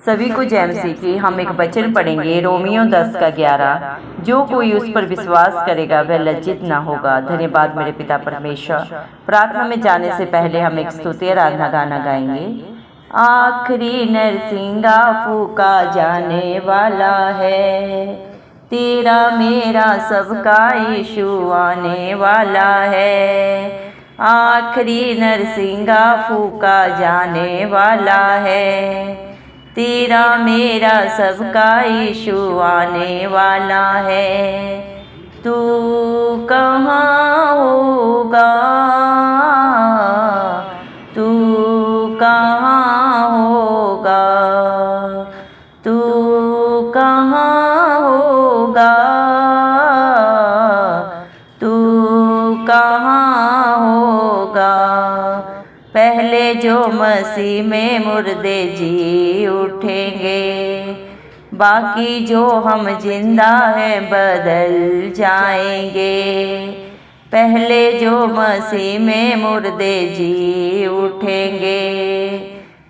सभी को जय मसीह की। हम एक वचन पढ़ेंगे रोमियो 10 का 11। जो कोई उस पर विश्वास करेगा वह लज्जित ना होगा। धन्यवाद मेरे पिता परमेश्वर। प्रार्थना में जाने से पहले हम एक स्तुति आराधना गाना गाएंगे। आखिरी नरसिंगा फूका जाने वाला है, तेरा मेरा सबका यीशु आने वाला है। आखिरी नरसिंगा फूका जाने वाला है, तेरा मेरा सबका यीशु आने वाला है। तू कहाँ होगा, तू कहाँ होगा, तू कहाँ होगा, तू कहाँ होगा। पहले जो मसीह में मुर्दे जी उठेंगे, बाकी जो हम जिंदा हैं बदल जाएंगे। पहले जो मसीह में मुर्दे जी उठेंगे,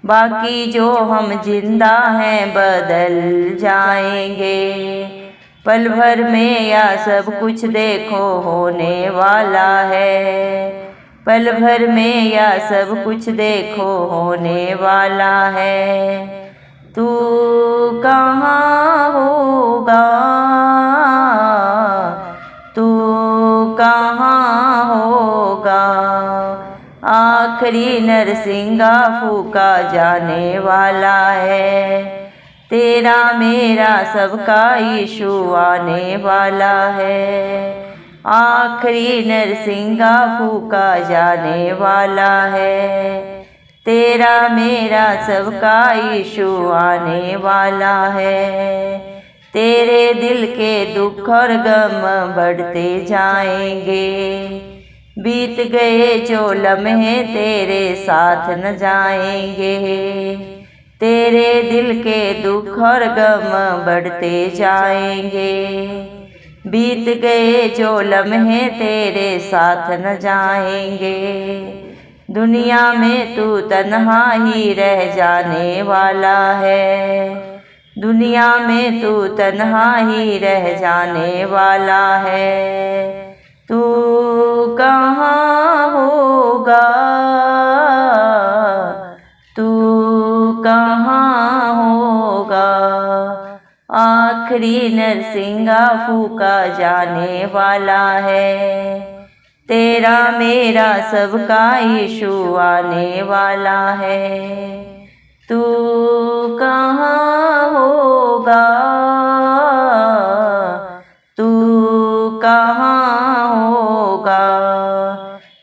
बाकी जो हम जिंदा हैं बदल जाएंगे। पल भर में या सब कुछ देखो होने वाला है, पल भर में या सब कुछ देखो होने वाला है। तू कहाँ होगा, तू कहाँ होगा। आखिरी नरसिंगा फूका जाने वाला है, तेरा मेरा सबका यीशु आने वाला है। आखिरी नरसिंगा फूका जाने वाला है, तेरा मेरा सबका यीशु आने वाला है। तेरे दिल के दुख और गम बढ़ते जाएंगे, बीत गए जो लम्हे तेरे साथ न जाएंगे। तेरे दिल के दुख और गम बढ़ते जाएंगे, बीत गए जो लम्हे तेरे साथ न जाएंगे। दुनिया में तू तन्हा ही रह जाने वाला है, दुनिया में तू तन्हा ही रह जाने वाला है। तू कहाँ होगा, तू कहाँ होगा। आखिरी नरसिंगा फूका जाने वाला है, तेरा मेरा सबका यीशु आने वाला है। तू कहाँ होगा, तू कहाँ होगा।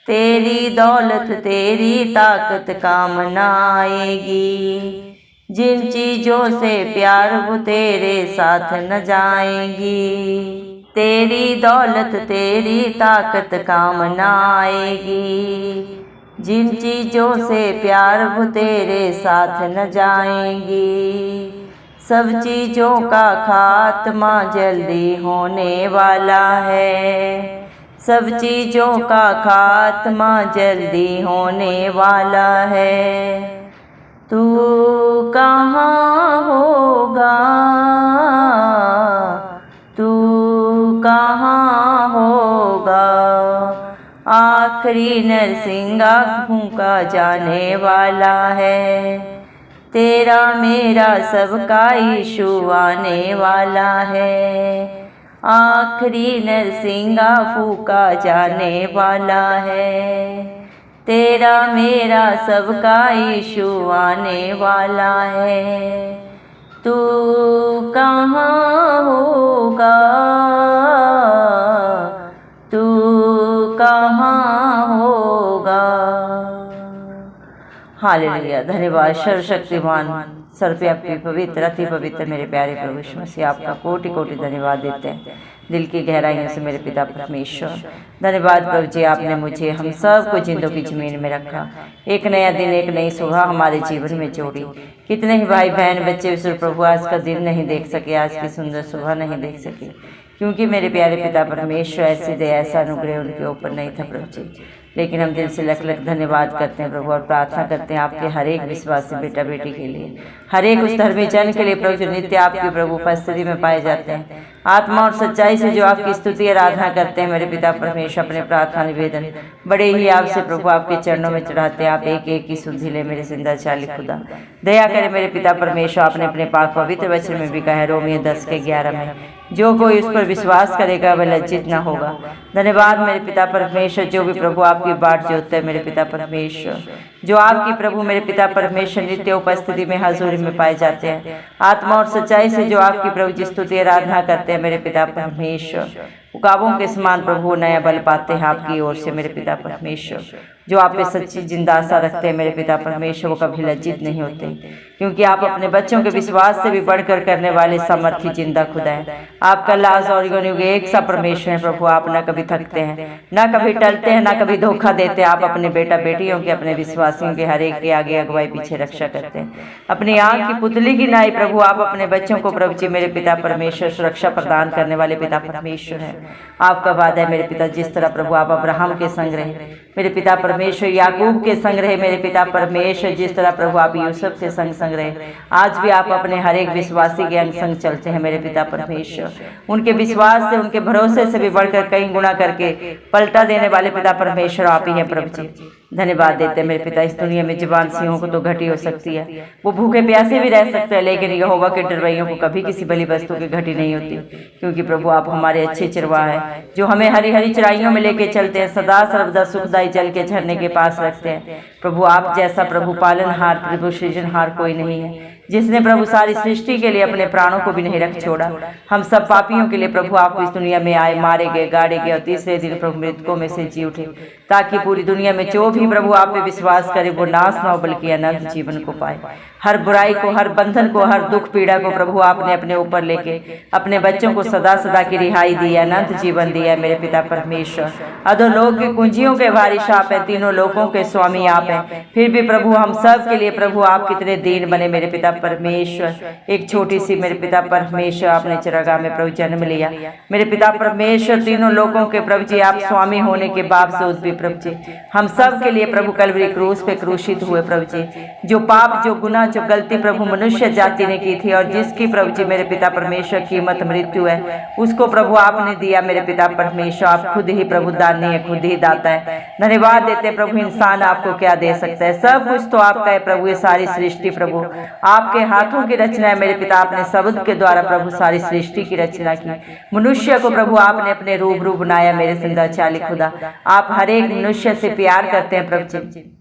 तेरी दौलत तेरी ताकत काम न आएगी, जिन चीज़ों से प्यार वो तेरे साथ न जाएंगी। तेरी दौलत तेरी ताकत काम न आएगी, जिन चीज़ों से प्यार वो तेरे साथ न जाएंगी। सब चीज़ों का खात्मा जल्दी होने वाला है, सब चीज़ों का खात्मा जल्दी होने वाला है। तू कहाँ होगा, तू कहाँ होगा। आखिरी नरसिंगा फूका जाने वाला है, तेरा मेरा सबका यीशु आने वाला है। आखिरी नरसिंगा फूका जाने वाला है, तेरा मेरा सबका यीशु आने वाला है। तू कहाँ होगा, तू कहाँ होगा। हालेलुया। धन्यवाद सर्वशक्तिमान सर्वव्यापी पवित्र अति पवित्र मेरे प्यारे प्रभु यीशु मसीह, आपका कोटि कोटि धन्यवाद देते हैं दिल की गहराइयों से मेरे पिता परमेश्वर। धन्यवाद प्रभु जी, आपने मुझे हम सब को जिंदों की ज़मीन में रखा, एक नया दिन एक नई सुबह हमारे जीवन में जोड़ी। कितने ही भाई बहन बच्चे विश्व प्रभु आज का दिन नहीं देख सके, आज की सुंदर सुबह नहीं देख सके, क्योंकि मेरे प्यारे पिता परमेश्वर ऐसी दया ऐसा अनुग्रह उनके ऊपर नहीं था प्रभु जी। लेकिन हम दिल से लख लख धन्यवाद करते हैं प्रभु और प्रार्थना करते हैं आपके हर एक विश्वासी बेटा बेटी के लिए, हर एक उस धर्मी जन के लिए प्रभु जो नित्य आपकी प्रभु उपस्थिति में पाए जाते हैं, आत्मा और सच्चाई से जो आपकी स्तुति आराधना करते हैं। मेरे पिता परमेश्वर अपने प्रार्थना निवेदन बड़े ही आपसे प्रभु आपके चरणों में चढ़ाते हैं। आप एक एक की सुधि ले मेरे जिंदा चाली खुदा, दया करे मेरे पिता परमेश्वर। आपने अपने पाक पवित्र वचन में भी कहा है रोमियो 10:11 में, जो कोई उस पर विश्वास करेगा वह लज्जित न होगा। धन्यवाद मेरे पिता परमेश्वर, जो भी प्रभु आपकी बाट जोतते हैं मेरे पिता परमेश्वर, जो आपकी प्रभु मेरे पिता परमेश्वर नित्य उपस्थिति में हजूरी में पाए जाते हैं, आत्मा और सच्चाई से जो आपकी प्रभु की स्तुति आराधना करते हैं मेरे पिता परमेश्वर, उकाबों के समान प्रभु नया बल पाते हैं आपकी ओर से मेरे पिता परमेश्वर। जो आप पे सच्ची जिंदा आशा रखते हैं मेरे पिता परमेश्वर, वो कभी लज्जित नहीं होते, क्योंकि आप अपने बच्चों के विश्वास से भी बढ़कर करने वाले सामर्थी जिंदा खुदा है। आपका लाज और युग एक सा परमेश्वर है प्रभु। आप न कभी थकते हैं, न कभी टलते हैं, न कभी धोखा देते हैं। आप अपने बेटा बेटियों के, अपने विश्वासियों के हर एक के आगे अगुवाई पीछे रक्षा करते हैं। अपनी आँख की पुतली की नाई प्रभु आप अपने बच्चों को प्रभु जी मेरे पिता परमेश्वर सुरक्षा प्रदान करने वाले पिता परमेश्वर है। आपका वादा है मेरे पिता, जिस तरह प्रभु आप अब्राहम के संग रहे मेरे पिता परमेश्वर, याकूब के संग रहे मेरे पिता परमेश्वर, जिस तरह प्रभु आप यूसुफ के संग रहे, आज भी आप अपने हर एक विश्वासी के अंग संग चलते हैं मेरे पिता परमेश्वर। उनके विश्वास से, उनके भरोसे से भी बढ़कर कई गुना करके पलटा देने वाले पिता परमेश्वर आप ही हैं प्रभु जी। धन्यवाद देते हैं मेरे पिता। इस दुनिया में जवान सिंहों को तो घटी हो सकती है, वो भूखे प्यासे भी रह सकते हैं, लेकिन यहोवा के डरवैयों को कभी किसी भली वस्तु की घटी नहीं होती, क्योंकि प्रभु आप हमारे अच्छे चरवाहा है, जो हमें हरी हरी चराइयों में लेके चलते हैं, सदा सर्वदा सुखदायी जल के झरने के पास रखते हैं। प्रभु आप जैसा प्रभु पालनहार, प्रभु सृजनहार कोई नहीं है, जिसने प्रभु सारी सृष्टि के लिए अपने प्राणों को भी नहीं रख छोड़ा। हम सब पापियों के लिए प्रभु आप इस दुनिया में आए, मारे गए, गाड़े गए और तीसरे दिन प्रभु मृतकों में से जी उठे, ताकि पूरी दुनिया में जो भी प्रभु आप पे विश्वास करे वो नाश न हो बल्कि अनंत जीवन को पाए। हर बुराई को, हर बंधन को, हर दुख पीड़ा को प्रभु आपने अपने ऊपर लेके अपने बच्चों को सदा सदा की रिहाई दी है, अनंत जीवन दिया है मेरे पिता परमेश्वर। अधोलोक की कुंजियों के भारी शाप है, तीनों लोकों के स्वामी आप हैं, फिर भी प्रभु हम सब के लिए प्रभु आप कितने दीन बने मेरे पिता परमेश्वर। एक छोटी सी मेरे पिता परमेश्वर आपने चरागाह में प्रभु जन्म लिया मेरे पिता परमेश्वर। तीनों लोगों के प्रभु जी आप स्वामी होने के बावजूद भी प्रभु जी हम सब के लिए प्रभु कलवरी क्रूस पे क्रूसित हुए प्रभु जी। जो पाप, जो गुनाह, जो गलती प्रभु मनुष्य जाति ने की थी और जिसकी प्रभु जी मेरे पिता परमेश्वर कीमत मृत्यु है, उसको प्रभु आपने दिया मेरे पिता परमेश्वर। आप खुद ही प्रभु दानी है, खुद ही दाता है। धन्यवाद देते प्रभु। इंसान आपको क्या दे सकता है? सब कुछ तो आपका है प्रभु। ये सारी सृष्टि प्रभु आपके हाथों की रचना है मेरे पिता। आपने शब्द के द्वारा प्रभु सारी सृष्टि की रचना की। मनुष्य को प्रभु आपने अपने रूबरू बनाया मेरे जिंदा चाली खुदा। आप हर एक मनुष्य से प्यार करते हैं प्रभु जी।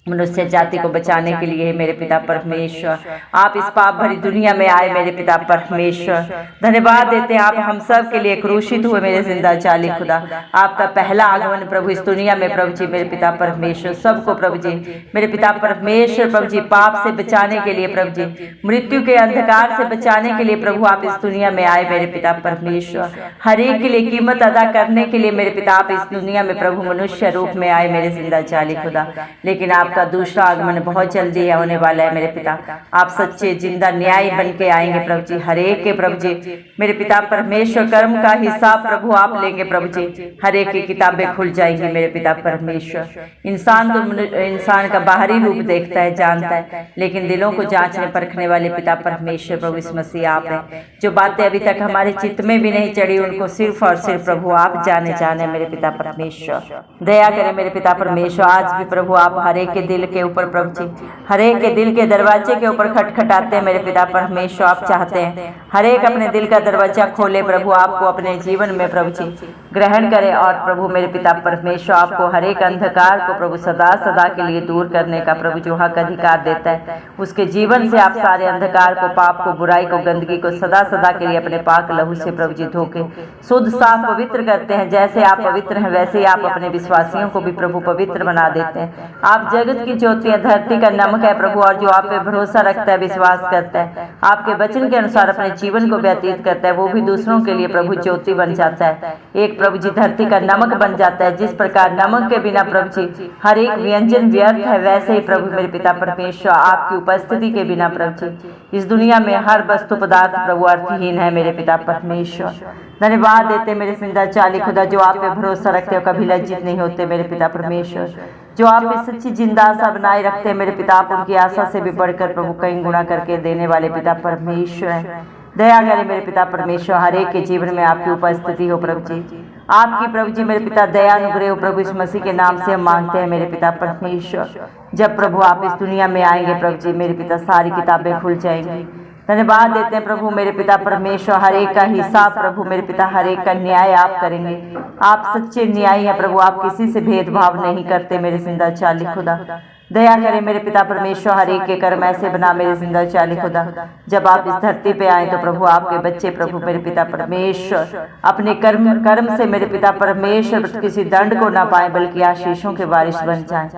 मनुष्य जाति को बचाने के लिए मेरे पिता परमेश्वर आप इस पाप भरी दुनिया में आए मेरे पिता परमेश्वर। धन्यवाद देते हैं आप हम सब के लिए क्रूसित हुए मेरे जिंदा चाली खुदा। आपका पहला आगमन प्रभु इस दुनिया में प्रभु जी मेरे पिता परमेश्वर सबको प्रभु जी मेरे पिता परमेश्वर प्रभु जी पाप से बचाने के लिए प्रभु जी मृत्यु के अंधकार से बचाने के लिए प्रभु आप इस दुनिया में आए मेरे पिता परमेश्वर। हर एक के लिए कीमत अदा करने के लिए मेरे पिता आप इस दुनिया में प्रभु मनुष्य रूप में आए मेरे जिंदा चाली खुदा। लेकिन आपका दूसरा आगमन बहुत जल्दी होने वाला है मेरे पिता। आप सच्चे जिंदा न्याय बन के आएंगे प्रभु जी। हर एक के प्रभु जी मेरे पिता परमेश्वर कर्म का हिसाब प्रभु आप लेंगे प्रभु जी। हर एक की किताबें खुल जाएंगी मेरे पिता परमेश्वर। इंसान तो इंसान का बाहरी रूप देखता है, जानता है, लेकिन दिलों को जांचने परखने वाले पिता परमेश्वर प्रभु इस मसीह आप हैं। जो बातें अभी तक हमारे चित्त में भी नहीं चढ़ी उनको सिर्फ और सिर्फ प्रभु आप जाने मेरे पिता परमेश्वर। दया करें मेरे पिता परमेश्वर। आज भी प्रभु आप हर एक के दिल के ऊपर प्रभु जी हर एक के दिल के दरवाजे के ऊपर खटखटाते हैं मेरे पिता परमेश्वर। आप चाहते हैं हर एक अपने दिल का दरवाजा खोले प्रभु, आपको अपने जीवन में प्रभु जी ग्रहण करे। और प्रभु मेरे पिता परमेश्वर आपको हर एक अंधकार को प्रभु सदा सदा के लिए दूर करने का प्रभु जो हक अधिकार देता है, उसके जीवन से आप सारे अंधकार को, पाप को, बुराई को, गंदगी को सदा सदा के लिए अपने पाक लहू से प्रभु जी धोके शुद्ध साफ पवित्र करते हैं। जैसे आप पवित्र हैं वैसे ही आप अपने विश्वासियों को भी प्रभु पवित्र बना देते हैं। आप जग जगत की ज्योति धरती का नमक है प्रभु, और जो आप पे भरोसा रखता है, विश्वास करता है, आपके वचन के अनुसार अपने जीवन को व्यतीत करता है, वो भी दूसरों के लिए प्रभु ज्योति बन जाता है। एक प्रभु जी धरती का नमक बन जाता है। जिस प्रकार नमक के बिना प्रभु जी हर एक व्यंजन व्यर्थ है, वैसे ही प्रभु मेरे पिता परमेश्वर आपकी उपस्थिति के बिना प्रभु जी इस दुनिया में हर वस्तु पदार्थ प्रभु अर्थहीन है मेरे पिता परमेश्वर। धन्यवाद देते मेरे जिंदा चाली खुदा, जो आप पे भरोसा रखते हो, कभी लज्जित नहीं होते मेरे पिता परमेश्वर। जो आप पे सच्ची जिंदा आशा बनाए रखते हैं मेरे पिता, आप उनकी आशा से भी बढ़कर प्रभु कई गुना करके देने वाले पिता परमेश्वर हैं। दया करें मेरे पिता परमेश्वर, हर एक के जीवन में आपकी उपस्थिति हो प्रभु जी, आपकी प्रभु जी मेरे पिता दया अनुग्रह हो प्रभु, इस मसीह के नाम से हम मांगते हैं मेरे पिता परमेश्वर। जब प्रभु आप इस दुनिया में आएंगे प्रभु जी, मेरे पिता सारी किताबें खुल जाएंगी। धन्यवाद देते हैं प्रभु मेरे पिता परमेश्वर, हर एक का हिसाब प्रभु मेरे पिता, हर एक का न्याय आप करेंगे। आप सच्चे न्यायी हैं प्रभु, आप किसी से भेदभाव नहीं करते मेरे जिंदा चाली खुदा। दया करें मेरे पिता परमेश्वर, हर एक के कर्म ऐसे बना मेरे जिंदा चाली खुदा, जब आप इस धरती पे आए तो प्रभु आपके बच्चे प्रभु मेरे पिता परमेश्वर अपने कर्म से मेरे पिता परमेश्वर किसी दंड को ना पाए, बल्कि आशीषों के वारिस बन जाएं।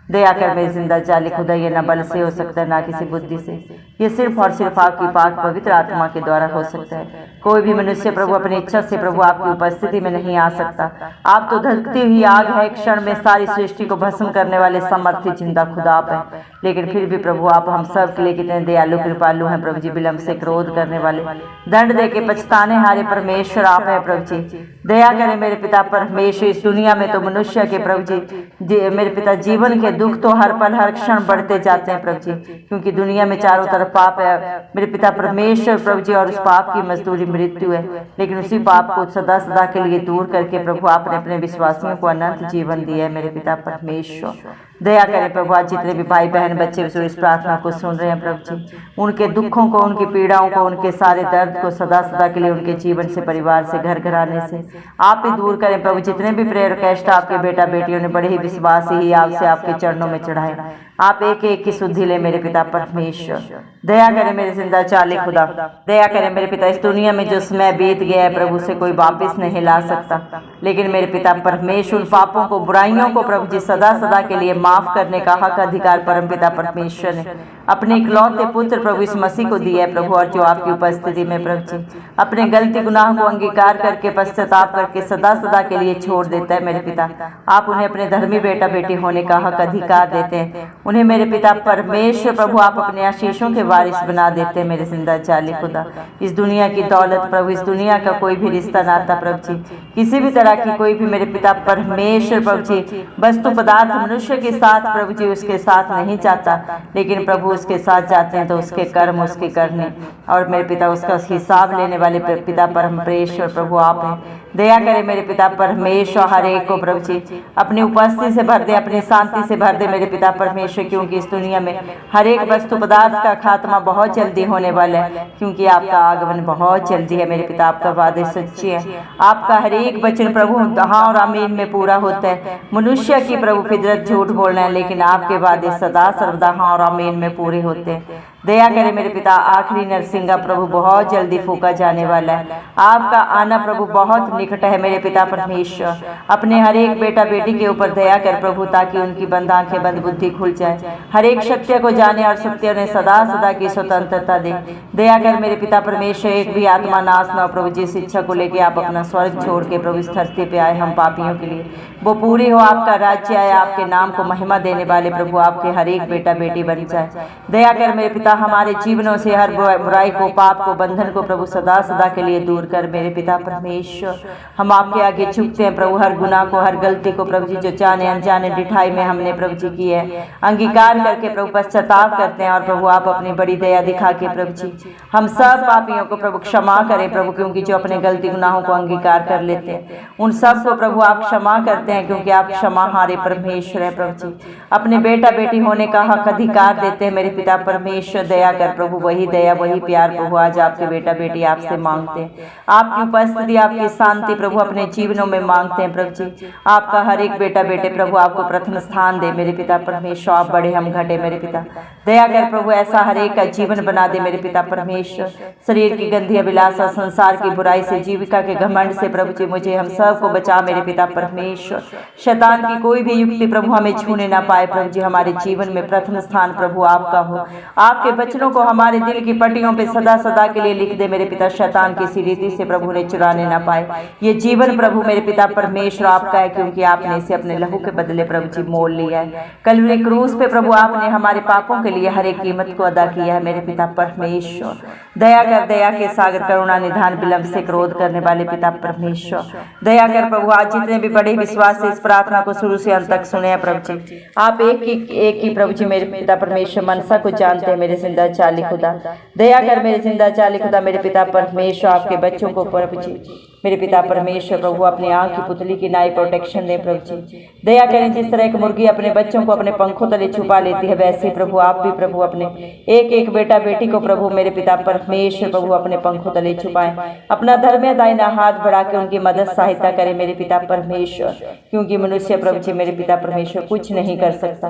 दया कर मेरे जिंदा चाली खुदा, ये ना बल से हो सकता है ना किसी बुद्धि से, ये सिर्फ और सिर्फ आपकी पाक पवित्र आत्मा के द्वारा हो सकता है। कोई भी मनुष्य प्रभु अपनी इच्छा से प्रभु आपकी उपस्थिति में नहीं आ सकता। आप तो धधकती हुई आग है, एक क्षण में सारी सृष्टि को भस्म करने वाले समर्थी जिंदा खुदा आप है। लेकिन फिर भी प्रभु आप हम सब के लिए कितने दयालु कृपालु हैं प्रभु जी, विलम्ब से क्रोध करने वाले, दंड दे के पछताने हारे परमेश्वर आप है प्रभु जी। दया करें मेरे पिता परमेश्वर, इस दुनिया में तो मनुष्य के प्रभु जी मेरे पिता जीवन के दुख तो हर पल हर क्षण बढ़ते जाते हैं प्रभु जी, क्योंकि दुनिया में चारों तरफ पाप है मेरे पिता परमेश्वर प्रभु जी, और उस पाप की मजदूरी मृत्यु है। लेकिन उसी पाप को सदा सदा के लिए दूर करके प्रभु आपने अपने विश्वासियों को अनंत जीवन दिया है मेरे पिता परमेश्वर। दया करें प्रभु, आज जितने भी भाई बहन बच्चे इस प्रार्थना को सुन रहे हैं प्रभु जी, उनके दुखों को, उनकी पीड़ाओं को, उनके सारे दर्द को सदा सदा के लिए उनके जीवन से, परिवार से, घर घराने से आप ही दूर करें प्रभु। जितने भी प्रेयर रिक्वेस्ट आपके बेटा बेटियों ने बड़े ही विश्वास ही आपसे आपके चरणों में चढ़ाए, आप एक एक की शुद्धि ले मेरे पिता परमेश्वर। दया करें मेरे जिंदा चाले खुदा, दया करें मेरे पिता, इस दुनिया में जो समय बीत गया है प्रभु से कोई वापस नहीं ला सकता। लेकिन मेरे पिता परमेश्वर, पापों को, बुराइयों को प्रभु जी सदा सदा के लिए माफ करने का हक अधिकार परम पिता परमेश्वर ने अपने इकलौते पुत्र प्रभु इस मसीह को दिया है प्रभु, और जो आपकी उपस्थिति में प्रभु जी अपने गलती गुनाह को अंगीकार करके पश्चाताप करके सदा सदा के लिए छोड़ देता है मेरे पिता, आप उन्हें अपने धर्मी बेटा बेटी होने का हक अधिकार देते हैं। उन्हें मेरे पिता परमेश्वर प्रभु आप अपने आशीषों के वारिस बना देते हैं मेरे जिंदा चाली खुदा। इस दुनिया की दौलत प्रभु, इस दुनिया का कोई भी रिश्ता नाता प्रभु जी, किसी भी तरह की कोई भी मेरे पिता परमेश्वर प्रभु जी वस्तु पदार्थ मनुष्य के साथ प्रभु जी उसके साथ नहीं जाता, लेकिन प्रभु उसके साथ जाते हैं तो उसके कर्म उसके करने और मेरे पिता उसका हिसाब लेने वाले पिता परमेश्वर प्रभु आप हैं। दया करें मेरे पिता परमेश्वर, हर एक को प्रभु जी अपनी उपस्थिति से भर दे, अपनी शांति से भर दे मेरे पिता परमेश्वर, क्योंकि इस दुनिया में हर एक वस्तु पदार्थ का खात्मा बहुत जल्दी होने वाला है, क्योंकि आपका आगमन बहुत जल्दी है मेरे पिता। आपका वादे सच्चे है, आपका हर एक वचन प्रभु हाँ और आमीन में पूरा होता है। मनुष्य की प्रभु फितरत झूठ बोलना है, लेकिन आपके वादे सदा सर्वदा हाँ और आमीन में पूरे होते हैं। दया करें मेरे पिता, आखिरी नरसिंगा प्रभु बहुत जल्दी फूका जाने वाला है, आपका आना प्रभु बहुत निकट है मेरे पिता परमेश्वर। अपने हर एक बेटा बेटी के ऊपर दया कर प्रभु, ताकि उनकी बंद आंखें बंद बुद्धि खुल जाए, हर एक सत्य को जाने और सत्य ने सदा सदा की स्वतंत्रता दे। दया कर मेरे पिता परमेश्वर, एक भी आत्मा नाश न हो प्रभु जी। शिक्षा को लेके आप अपना स्वर्ग छोड़ के प्रभु इस धरती पे आए हम पापियों के लिए, वो पूरी हो, आपका राज्य आए, आपके नाम को महिमा देने वाले प्रभु आपके हर एक बेटा बेटी बन जाए। दया कर मेरे पिता, हमारे जीवनों से हर बुराई को, पाप को, बंधन को प्रभु सदा सदा के लिए दूर कर मेरे पिता परमेश्वर। हम आपके आगे झुकते हैं प्रभु, हर गुनाह को, हर गलती को प्रभु जी जो जाने अनजाने डिठाई में हमने प्रभु जी की है, अंगीकार करके प्रभु पश्चाताप करते हैं। और प्रभु आप अपनी बड़ी दया दिखा के प्रभु जी हम सब पापियों को प्रभु क्षमा करें प्रभु, क्योंकि जो अपने गलती गुनाहों को अंगीकार कर लेते हैं उन सब को प्रभु आप क्षमा करते हैं, क्योंकि आप क्षमा हारे परमेश्वर है प्रभु जी। अपने बेटा बेटी होने का हक अधिकार देते हैं मेरे पिता परमेश्वर। दया कर प्रभु, वही दया वही प्यार प्रभु आज आपके बेटा बेटी आपसे मांगते हैं। आपकी उपस्थिति, आपकी शांति प्रभु अपने जीवनों में मांगते हैं प्रभु जी। आपका हर एक बेटा बेटे प्रभु आपको प्रथम स्थान दे मेरे पिता परमेश्वर। आप बड़े हम घटे मेरे पिता, दया कर प्रभु ऐसा हर एक का जीवन बना दे मेरे पिता परमेश्वर। शरीर की गंदी अभिलाषा, संसार की बुराई से, जीविका के घमंड से प्रभु जी मुझे हम सब को बचा मेरे पिता परमेश्वर। शैतान की कोई भी युक्ति प्रभु हमें छूने ना पाए प्रभु जी। हमारे जीवन में प्रथम स्थान प्रभु आपका हो। आपके वचनों को हमारे दिल की पट्टियों पे सदा सदा के लिए लिख दे मेरे पिता। शैतान किसी रीति से प्रभु ने चुराने ना पाए ये जीवन प्रभु मेरे पिता परमेश्वर आपका है, क्योंकि आपने इसे अपने लहू के बदले प्रभु जी मोल लिया है। कलवरी क्रूस पे प्रभु आपने हमारे पापों के लिए हर एक कीमत को अदा किया है मेरे पिता परमेश्वर। दया कर, दया के सागर, करुणा निधान, विलंब से क्रोध करने वाले पिता परमेश्वर दया कर प्रभु। आज जितने भी बड़े विश्वास से इस प्रार्थना को शुरू से अंत तक सुने हैं प्रभु जी, आप एक ही प्रभु जी मेरे पिता परमेश्वर मनसा को जानते हैं मेरे जिंदा चाली खुदा। दया कर मेरे जिंदा चाली खुदा मेरे पिता परमेश्वर। आपके बच्चों को प्रभु जी मेरे पिता परमेश्वर प्रभु अपने आँख की पुतली की नाई प्रोटेक्शन दे प्रभु जी। दया करें, जिस तरह एक मुर्गी अपने बच्चों को अपने पंखों तले छुपा लेती है, वैसे प्रभु आप भी प्रभु अपने एक एक बेटा बेटी को प्रभु मेरे पिता परमेश्वर प्रभु अपने पंखों तले छुपाएं। अपना धर्म दाहिना हाथ बढ़ा के उनकी मदद सहायता करें मेरे पिता परमेश्वर, क्योंकि मनुष्य प्रभु जी मेरे पिता परमेश्वर कुछ नहीं कर सकता।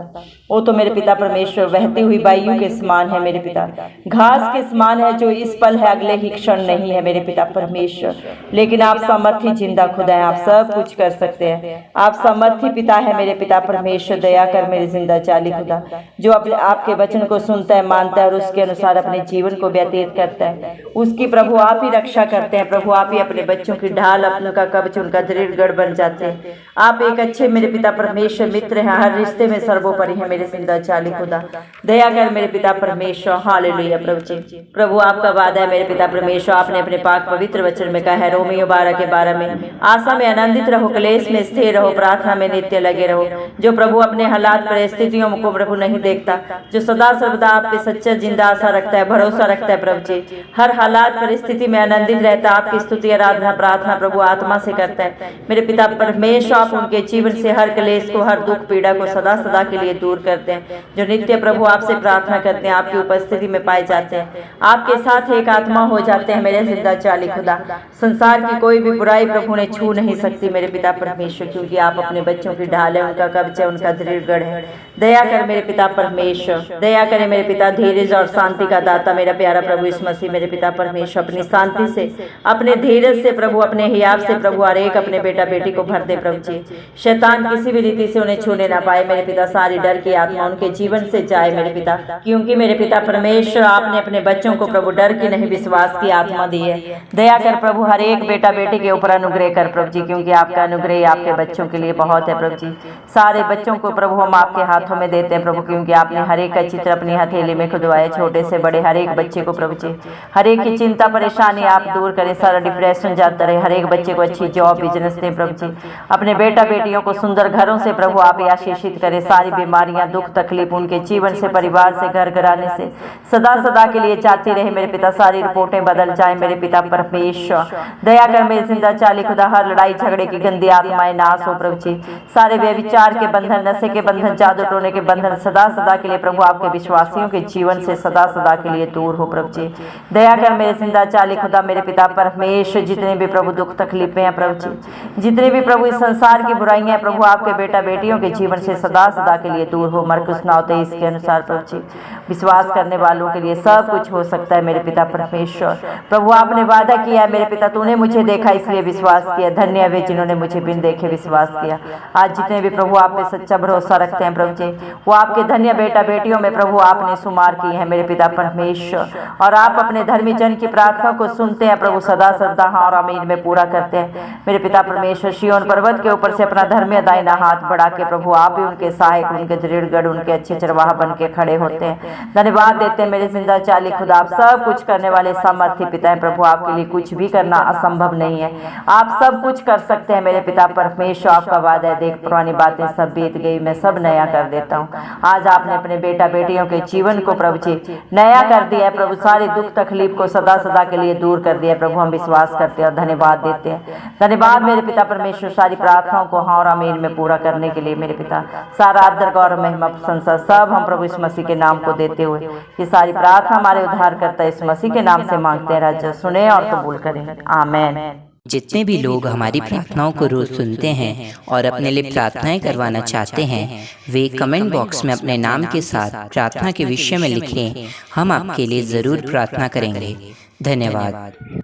वो तो मेरे पिता परमेश्वर बहती हुई वायु के समान है मेरे पिता, घास के समान है जो इस पल है अगले ही क्षण नहीं है मेरे पिता परमेश्वर। लेकिन आप सामर्थी जिंदा खुदा है, आप सब कुछ कर सकते हैं। आप सामर्थी पिता है मेरे पिता परमेश्वर। दया कर मेरे जिंदा चाली खुदा, जो अपने आपके वचन को सुनता है, मानता है और उसके अनुसार अपने जीवन को व्यतीत करता है, उसकी प्रभु आप ही रक्षा करते हैं प्रभु। आप ही अपने बच्चों की ढाल, उनका कवच, उनका दृढ़ गढ़ बन जाते हैं। आप एक अच्छे मेरे पिता परमेश्वर मित्र हैं, हर रिश्ते में सर्वोपरि है मेरे जिंदा चाली खुदा। दया कर मेरे पिता परमेश्वर। हालेलुया प्रभु जी। प्रभु आपका वादा है मेरे पिता परमेश्वर, आपने अपने पाक पवित्र वचन में कहा है रोमियो 12:12 में, आशा में आनंदित रहो, क्लेश में स्थिर रहो, प्रार्थना में नित्य लगे रहो। जो प्रभु अपने हालात परिस्थितियों को प्रभु नहीं देखता, जो सदा सर्वदा आप पे सच्चा जिंदा आशा रखता है, भरोसा रखता है प्रभु जी, हर हालात परिस्थिति में आनंदित रहता है, आपकी स्तुति आराधना प्रार्थना प्रभु आत्मा से करता है मेरे पिता परमेश्वर। आप उनके जीवन से हर क्लेश को, हर दुख पीड़ा को सदा सदा के लिए दूर करते हैं। जो नित्य प्रभु आपसे प्रार्थना करते हैं, आपकी उपस्थिति में पाए जाते हैं, आपके साथ एक आत्मा हो जाते हैं मेरे जिंदा चाली खुदा। संसार की कोई भी बुराई प्रभु ने छू नहीं सकती मेरे पिता परमेश्वर, क्योंकि आप अपने बच्चों की ढाल है, उनका कवच है, उनका दृढ़ गढ़ है। दया कर मेरे पिता परमेश्वर, दया करे मेरे पिता, धीरज और शांति का दाता मेरा प्यारा प्रभु यीशु मसीह मेरे पिता परमेश्वर। अपनी शांति से, अपने धीरज से प्रभु, अपने हियाव से प्रभु हर एक अपने बेटा बेटी को भर दे प्रभु जी। शैतान किसी भी रीति से उन्हें छूने ना पाए मेरे पिता। सारी डर की आत्मा उनके जीवन से जाए मेरे पिता, क्योंकि मेरे पिता परमेश्वर आपने अपने बच्चों को प्रभु डर की नहीं विश्वास की आत्मा दी है। दया कर प्रभु हर एक बेटा बेटी के ऊपर अनुग्रह कर प्रभु जी, क्योंकि आपका अनुग्रह आपके बच्चों के लिए बहुत है प्रभु जी। सारे बच्चों को प्रभु हम आपके हाथों में देते हैं प्रभु, क्योंकि आपने हर एक का चित्र अपनी हथेली में खुदवाया, छोटे से बड़े हर एक बच्चे को प्रभु जी। हर एक की चिंता परेशानी आप दूर करें, सारा डिप्रेशन जाता रहे, हर एक बच्चे को अच्छी जॉब बिजनेस दें प्रभु जी। अपने बेटा बेटियों को सुंदर घरों से प्रभु आप आशीषित करें। सारी बीमारियां दुख तकलीफ उनके जीवन से, परिवार से, घर घराने से सदा सदा के लिए जाती रहे मेरे पिता। सारी रिपोर्टें बदल जाए मेरे पिता परमेश्वर। दया कर मेरे जिंदा चाली खुदा, हर लड़ाई झगड़े की गंदी आत्माएं नाश हो प्रभु जी। सारे व्यभिचार के बंधन, नशे के बंधन, जादू टोने के बंधन सदा सदा के लिए प्रभु आपके विश्वासियों के जीवन से सदा सदा के लिए दूर हो प्रभु जी। दया कर मेरे जिंदा चाली खुदा मेरे पिता परमेश्वर। जितने भी प्रभु दुख तकलीफें हैं प्रभु जी, जितने भी प्रभु इस संसार की बुराइयां हैं प्रभु आपके बेटा बेटियों के जीवन से सदा सदा के लिए दूर हो। मरकुस 9:23 के अनुसार प्रभु जी विश्वास करने वालों के लिए सब कुछ हो सकता है मेरे पिता परमेश्वर। प्रभु आपने वादा किया है मेरे पिता, तूने मुझे देखा इसलिए विश्वास किया, धन्य वे जिन्होंने मुझे बिन देखे विश्वास किया। आज जितने भी प्रभु आप पे सच्चा भरोसा रखते हैं प्रभु जी, वो आपके धन्य बेटा बेटियों में प्रभु आपने शुमार की है मेरे पिता परमेश्वर। और आप अपने धर्मी जन की प्रार्थना को सुनते हैं प्रभु, सदा सदा हाँ और आमीन में पूरा करते हैं मेरे पिता परमेश्वर। सिय्योन पर्वत के ऊपर से अपना धर्मी दाहिना हाथ बढ़ा के प्रभु आप ही उनके सहायक, उनके दृढ़ गढ़, उनके अच्छे चरवाहा बन के खड़े होते हैं। धन्यवाद देते हैं मेरे जिंदा चाली खुदा, आप सब कुछ करने वाले सामर्थ्य पिता है प्रभु। आपके लिए कुछ भी करना असंभव नहीं है। आप सब कुछ कर सकते हैं मेरे पिता परमेश्वर, आपका वादा है। देख पुरानी बातें सब बीत गई, मैं सब नया कर देता हूँ। आज आपने अपने बेटा बेटियों के जीवन को प्रभु जी नया कर दिया है प्रभु, सारे दुख तकलीफ को सदा सदा के लिए दूर कर दिया प्रभु। हम विश्वास करते हैं और धन्यवाद देते हैं। धन्यवाद मेरे पिता परमेश्वर, सारी प्रार्थनाओं को हाँ और आमीन में पूरा करने के लिए मेरे पिता। सारा आदर गौरव महिमा प्रशंसा सब हम प्रभु यीशु मसीह के नाम को देते हुए ये सारी प्रार्थना हमारे उद्धार करता यीशु मसीह के नाम से मांगते हैं। राजा सुने और कबूल करें, आमीन। जितने भी लोग हमारी प्रार्थनाओं को रोज सुनते हैं और अपने लिए प्रार्थनाएं करवाना चाहते हैं, वे कमेंट बॉक्स में अपने नाम के साथ प्रार्थना के विषय में लिखें। हम आपके लिए ज़रूर प्रार्थना करेंगे। धन्यवाद।